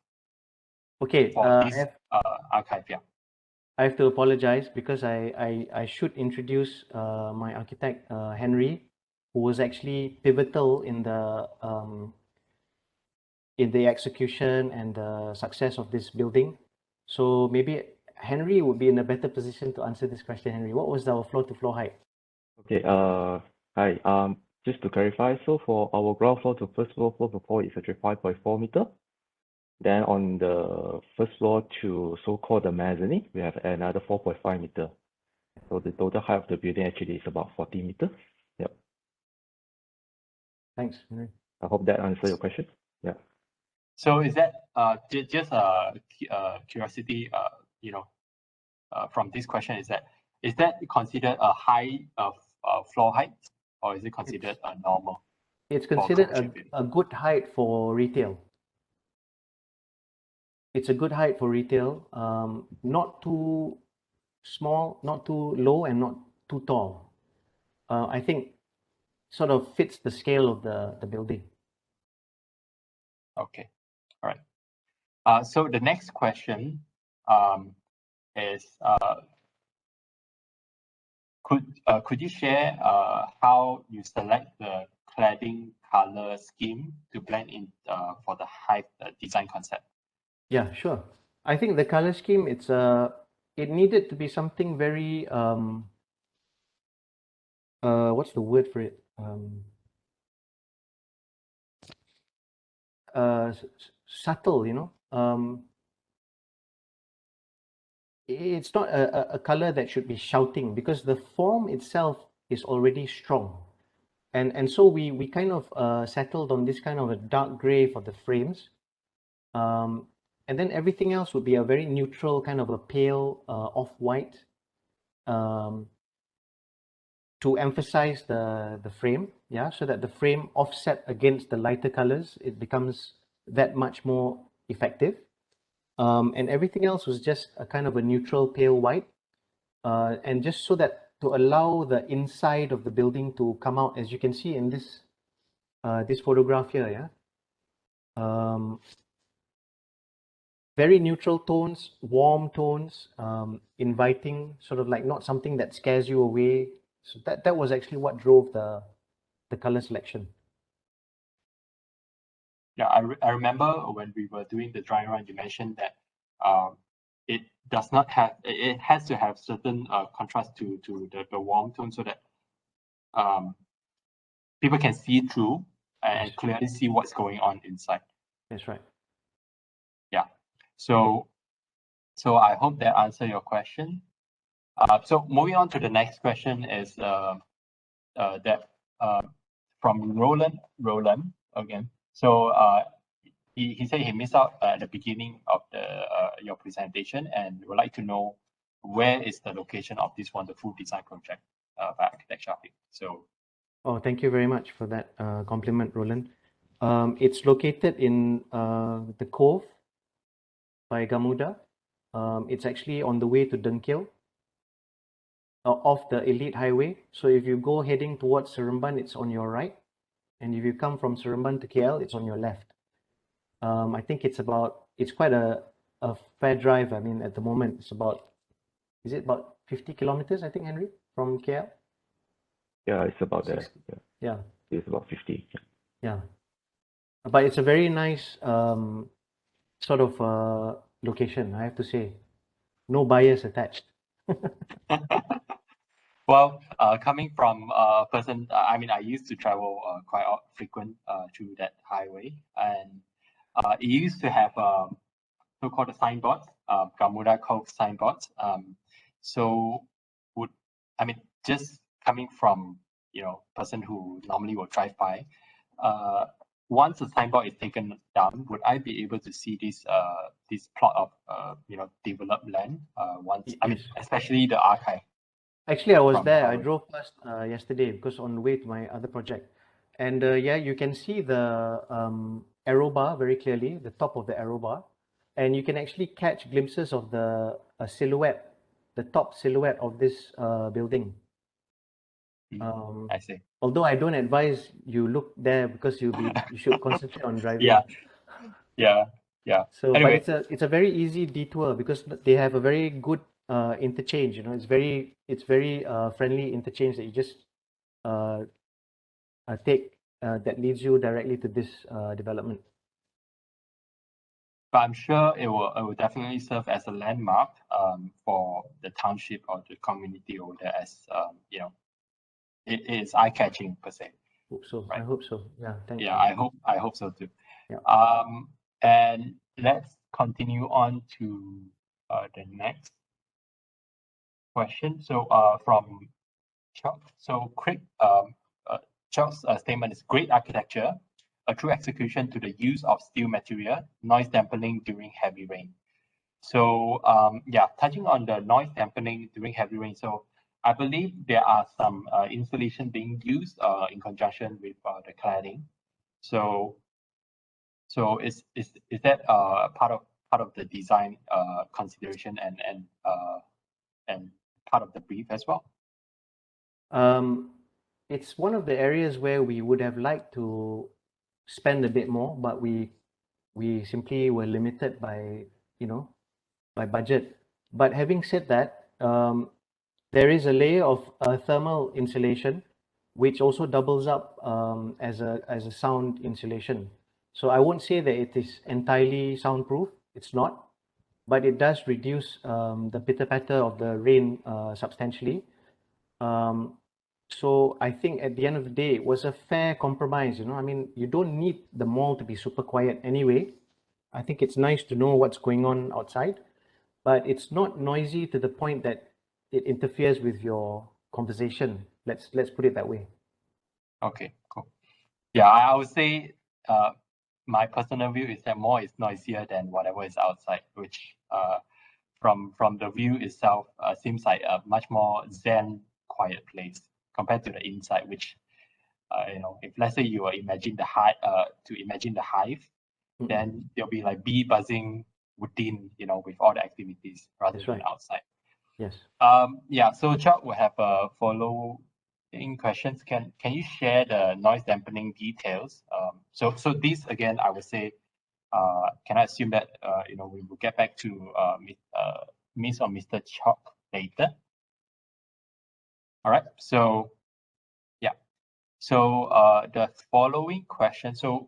B: Okay.
A: For this archive, yeah.
B: I have to apologize because I should introduce my architect Henry, who was actually pivotal in the execution and the success of this building. So maybe Henry would be in a better position to answer this question. Henry, what was our floor to floor height?
C: Okay. Hi. Just to clarify, so for our ground floor to first floor is actually 5.4 meter. Then on the first floor to so-called the mezzanine, we have another 4.5 meter. So the total height of the building actually is about 40 meters. Yep.
B: Thanks, Henry.
C: I hope that answers your question. Yeah.
A: So is that just curiosity? From this question, is that considered a high floor height, or is it considered a normal?
B: It's considered a good height for retail. It's a good height for retail, not too small, not too low, and not too tall. I think sort of fits the scale of the building.
A: Okay, all right. So the next question is could you share how you select the cladding color scheme to blend in for the Hive design concept?
B: Yeah, sure. I think the color scheme, it needed to be something very what's the word for it? Subtle, it's not a color that should be shouting, because the form itself is already strong. And so we kind of settled on this kind of a dark gray for the frames. And then everything else would be a very neutral kind of a pale off-white to emphasize the frame, so that the frame offset against the lighter colors, it becomes that much more effective. And everything else was just a kind of a neutral pale white, and just so that to allow the inside of the building to come out, as you can see in this photograph here, very neutral tones, warm tones, inviting, sort of like not something that scares you away. So that was actually what drove the color selection.
A: Yeah, I remember when we were doing the dry run, you mentioned that it has to have certain contrast to the warm tone, so that people can see through and clearly see what's going on inside.
B: That's right.
A: Yeah. So I hope that answered your question. So moving on to the next question is that from Roland again. So he said he missed out at the beginning of the your presentation and would like to know where is the location of this wonderful design project by Architecture Hub. So
B: Oh, thank you very much for that compliment, Roland. It's located in the Cove by Gamuda. It's actually on the way to Dengkil, off the Elite Highway. So if you go heading towards Seremban, it's on your right. And if you come from Seremban to KL, it's on your left. I think it's quite a fair drive. I mean, at the moment, is it about 50 kilometers, I think, Henry, from KL?
C: Yeah, it's about there.
B: 60.
C: Yeah,
B: Yeah,
C: it's about 50. Yeah.
B: yeah. But it's a very nice sort of location, I have to say. No bias attached.
A: well, coming from a person, I mean, I used to travel quite frequent through that highway, and it used to have so-called signboards, Gamuda Cove signboards. So just coming from person who normally will drive by, once the signboard is taken down, would I be able to see this plot of developed land once? I mean,
B: Yes.
A: especially the archive.
B: Actually, I was
A: From
B: there. I
A: Howard.
B: drove past yesterday because on the way to my other project. And yeah, you can see the arrow bar very clearly, the top of the arrow bar. And you can actually catch glimpses of the silhouette, the top silhouette of this building.
A: I see.
B: Although I don't advise you look there because you should concentrate on driving.
A: Yeah.
B: So,
A: Anyway.
B: but it's a very easy detour because they have a very good interchange. It's very friendly interchange that you just take that leads you directly to this development.
A: But I'm sure it will definitely serve as a landmark for the township or the community over there, as it is eye-catching per se.
B: Hope so.
A: Right.
B: I hope so. Yeah, thanks.
A: Yeah, I hope so too.
B: Yeah.
A: And let's continue on to the next question. So from Chuck. So Craig, Chuck's statement is great architecture, a true execution to the use of steel material, noise dampening during heavy rain. So yeah, touching on the noise dampening during heavy rain. So I believe there are some insulation being used in conjunction with the cladding. So is that part of the design consideration and part of the brief as well?
B: It's one of the areas where we would have liked to spend a bit more, but we simply were limited by by budget. But having said that, there is a layer of thermal insulation, which also doubles up as a sound insulation. So I won't say that it is entirely soundproof. It's not, but it does reduce the pitter-patter of the rain substantially. So I think at the end of the day, it was a fair compromise. I mean, you don't need the mall to be super quiet anyway. I think it's nice to know what's going on outside, but it's not noisy to the point that it interferes with your conversation. Let's put it that way.
A: Okay, cool. Yeah, I would say my personal view is that mall is noisier than whatever is outside, which from the view itself seems like a much more zen, quiet place compared to the inside, which if let's say you imagine the hive, then there'll be like bee buzzing within, with all the activities rather
B: That's
A: than
B: right.
A: outside.
B: Yes.
A: Yeah, so Chuck will have a following questions. Can you share the noise dampening details? So this again, I would say, can I assume that we will get back to Miss or Mr. Chuck later? All right. So yeah. So the following question. So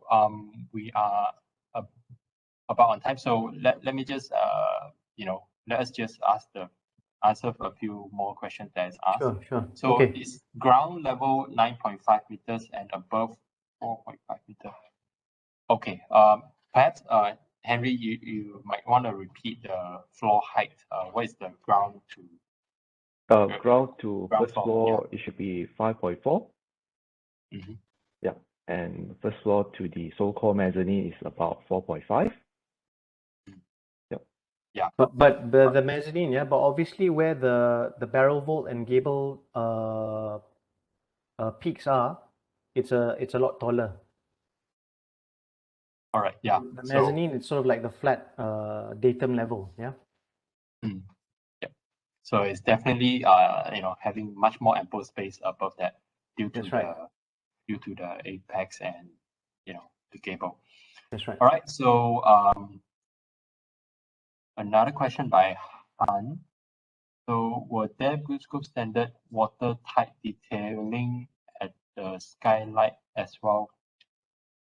A: we are about on time. So let me just let us just answer a few more questions that is asked.
B: Sure.
A: So
B: Okay.
A: it's ground level 9.5 meters and above 4.5 meters. Okay. Perhaps Henry, you might want to repeat the floor height. What is the ground to?
C: Ground to
A: Ground
C: first
A: floor,
C: floor, it should be 5.4. Yeah, and first floor to the so-called mezzanine is about 4.5. Yep.
B: But the mezzanine, yeah, but obviously where the barrel vault and gable peaks are, it's a lot taller.
A: All right. Yeah.
B: The
A: So
B: mezzanine, it's sort of like the flat datum level, yeah.
A: yeah. So it's definitely having much more ample space above that due to
B: That's right.
A: the apex and the gable.
B: That's right.
A: All right. So another question by Han. So were there BlueScope standard watertight detailing at the skylight as well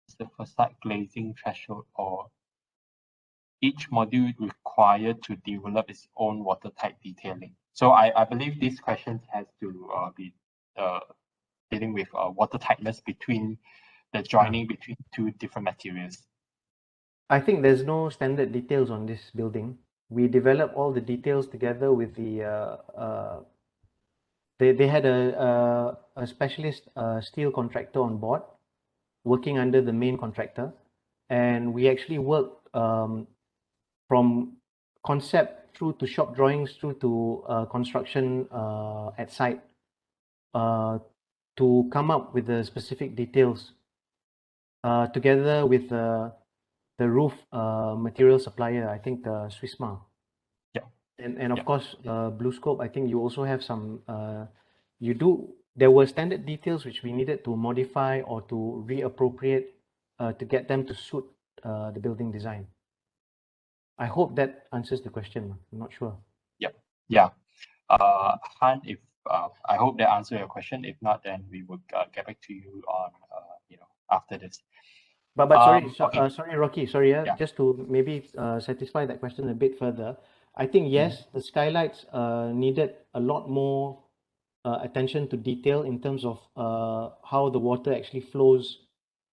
A: as the facade glazing threshold, or each module required to develop its own watertight detailing? So I believe this question has to be dealing with water tightness between the joining between two different materials.
B: I think there's no standard details on this building. We develop all the details together with they had a specialist steel contractor on board working under the main contractor, and we actually worked from concept through to shop drawings through to construction at site to come up with the specific details together with the roof material supplier, I think Swissmar.
A: Yeah.
B: And of
A: Yeah.
B: course, BlueScope, I think you also have some, there were standard details which we needed to modify or to reappropriate to get them to suit the building design. I hope that answers the question. I'm not sure.
A: Yep. Yeah. Han, if I hope that answered your question. If not, then we will get back to you on after this.
B: But sorry,
A: okay.
B: Sorry, Rocky. Sorry,
A: Yeah.
B: just to maybe satisfy that question a bit further. I think yes, the skylights needed a lot more attention to detail in terms of how the water actually flows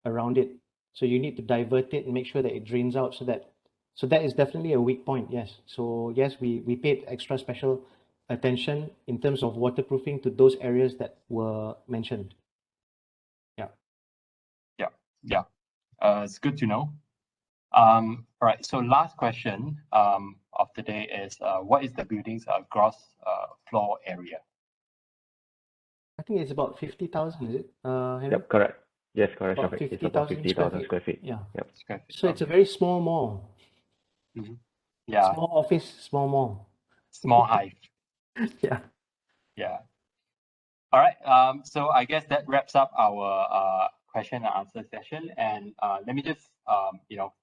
B: around it. So you need to divert it and make sure that it drains out so that is definitely a weak point. Yes. So yes, we paid extra special attention in terms of waterproofing to those areas that were mentioned. Yeah.
A: Yeah. Yeah. It's good to know. All right. So last question of the day is what is the building's gross floor area?
B: I think it's about 50,000, is it? Henry?
C: Yep, correct. Yes, correct,
B: About
C: Shafiq. It's about
B: 50,000
C: square feet.
B: Yeah.
C: Yep.
A: Square feet.
B: So it's a very small mall.
A: Yeah.
B: Small office, small mall.
A: Small hive.
B: Yeah.
A: Yeah. All right. So I guess that wraps up our question and answer session. And let me just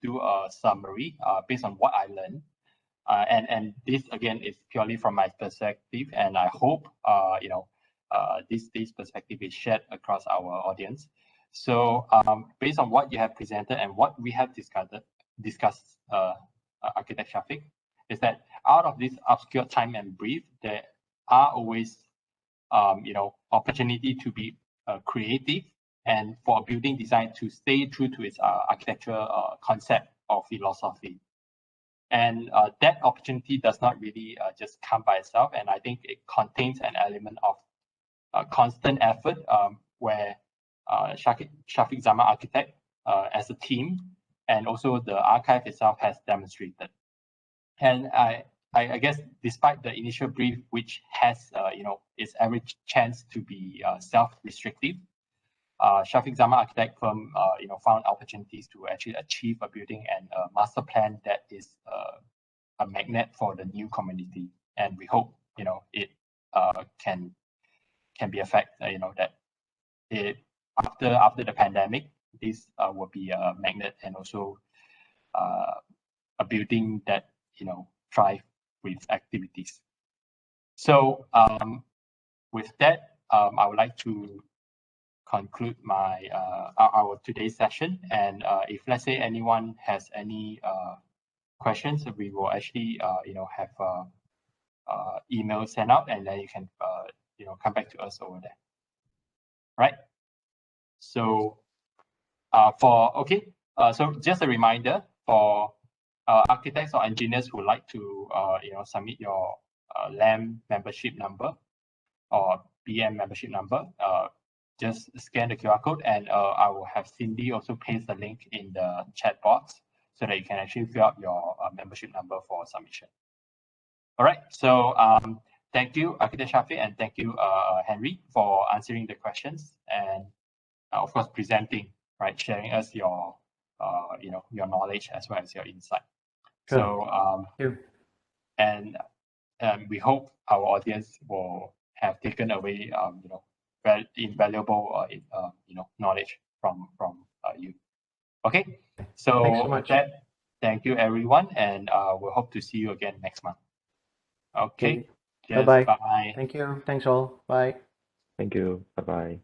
A: do a summary based on what I learned. And this again is purely from my perspective, and I hope this perspective is shared across our audience. So based on what you have presented and what we have discussed, Architect Shafiq, is that out of this obscure time and brief, there are always opportunity to be creative and for building design to stay true to its architectural concept or philosophy. And that opportunity does not really just come by itself. And I think it contains an element of constant effort where Shafiq Zaman Architect as a team and also the archive itself has demonstrated. And I guess despite the initial brief, which has its average chance to be self-restrictive, Shafiq Zaman Architect firm found opportunities to actually achieve a building and a master plan that is a magnet for the new community. And we hope it can be a fact that it after the pandemic, this will be a magnet and also a building that thrive with activities. So with that, I would like to conclude my our today's session. And if let's say anyone has any questions, we will actually have email sent out, and then you can come back to us over there. Right. So so just a reminder for architects or engineers who like to submit your LAM membership number or BM membership number, just scan the QR code, and I will have Cindy also paste the link in the chat box so that you can actually fill out your membership number for submission. All right, so thank you, Architect Shafiq, and thank you, Henry, for answering the questions and of course presenting, right, sharing us your your knowledge as well as your insight.
B: Sure.
A: So
B: Thank you.
A: and we hope our audience will have taken away invaluable knowledge from you. Okay, so
B: Thanks so
A: with
B: much.
A: that, thank you everyone, and we'll hope to see you again next month. Okay,
B: Okay.
A: cheers,
B: Bye-bye.
A: bye.
B: Thank you. Thanks all. Bye.
C: Thank you. Bye-bye.